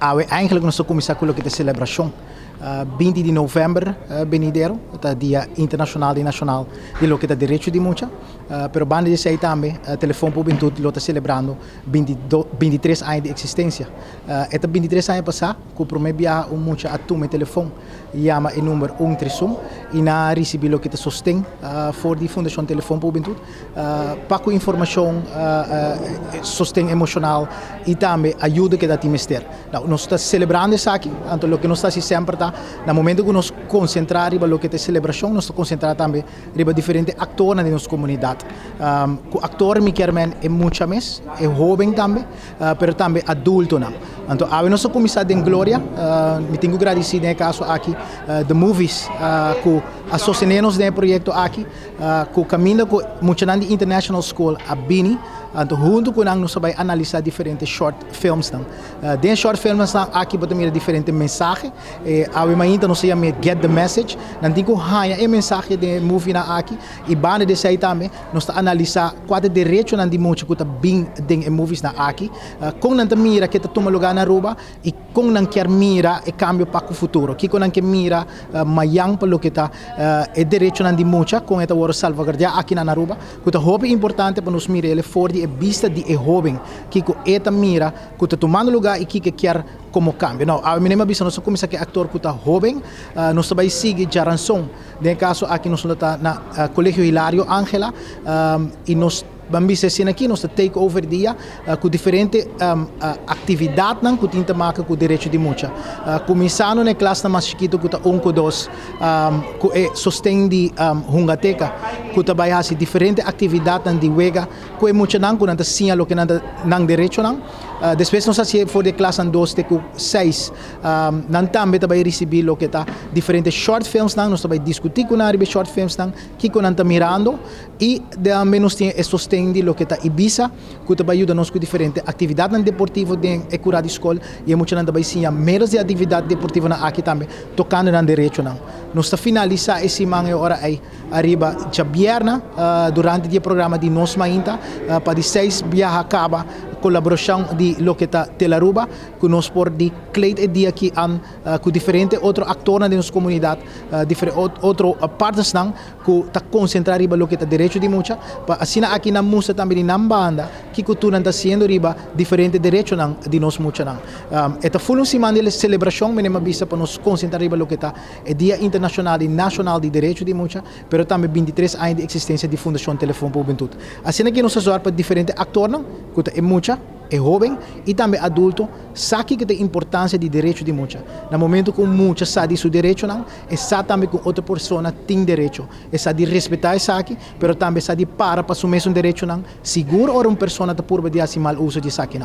Eigenlijk nós começamos com a celebração. 20 de novembro venidero, o Dia Internacional e Nacional de lo que é direito de multa. Pero banda de sei também, telefone por juventude lo está celebrando 23 anos de existência. Eta 23 anos passar, que o primeiro dia um multa a tu meu telefone, chama o número 131 e na recebi lo que te sostém for di Fundação Telefone por Juventude, para com informação, sostém emocional e também ajuda que dá ti mister. Nós está celebrando isso aqui, então lo que nós está sempre no momento que nós concentrar riba lo que é celebração, nós concentrar também riba diferentes atores na nossa comunidade. O ator me quer é muito mais, é jovem também, mas também adulto não. Então, a nossa começar em glória, me tenho agradecido no caso aqui, the movies, que associamos no projeto aqui, que caminho com muito na International School a Bini. Então, junto com nós vai analisar diferentes short films. Dentro short films aqui podemos ver diferentes mensagens. A ainda nós chamamos Get the Message. Não tem que ganhar a mensagem de movie na aqui. E banda desse aí também nós analisar qual é o direito de muito que está bem em movies na aqui. Com não mira que está toma lugar na rua e com não quer mira e cambio para o futuro. Que com não quer mira maiang para o que está é direito de muito com esta hora salvaguardar aqui na rua. Que está muito importante para nós mirar ele fora de vista de jovem que eta mira que está tomando lugar e que quer como cambio. Não, a minha vista nós começa que ator que está jovem, nós vai seguir a ranção. No caso aqui nós está na Colégio Hilário Ángela e nós vamos ver aqui nós take over dia com diferentes atividades que tem que com o direito de multa. Começando na classe mais chiquito que está 1 com 2, que sostém de Hungateca, que também faz diferentes atividades de wega, que é muito não que não sim o que não direito não. Depois nós assim for de classe 2 de 6, não também também receber o que está diferentes short films não, nós também discutir com a short films não, que não está mirando e também nós tem sostém de lo que está Ibiza, que também ajuda nós com diferentes atividades deportivas de cura de escola e muito também sim menos de atividade deportiva na aqui também tocando na direito não. Nós está finalizar esse manhã hora aí arriba de vierna durante o programa de nós mainta para de 6 viaja acaba colaboração de lo que está Telaruba que nós por de kleid e dia aqui com diferentes outros atores da nossa comunidade diferentes outros partes não que está concentrar riba lo que está direito de mucha para assim aqui na música também na banda que tu não está sendo riba diferentes direitos não de nós mucha não esta foi uma semana de celebração me nem vista para nós concentrar riba lo que está é dia internacional e nacional de direito de mucha pero também 23 anos de existência de Fundação Telefone por Juventude assim aqui nós usar para diferentes atores não que é mucha é jovem e também adulto, sabe que tem importância de direito de muita. No momento que muita sabe seu direito não, é sabe também que outra pessoa tem direito. É sabe de respeitar isso aqui, mas também sabe para assumir seu direito não, seguro ou uma pessoa está por de assim mal uso de isso aqui não.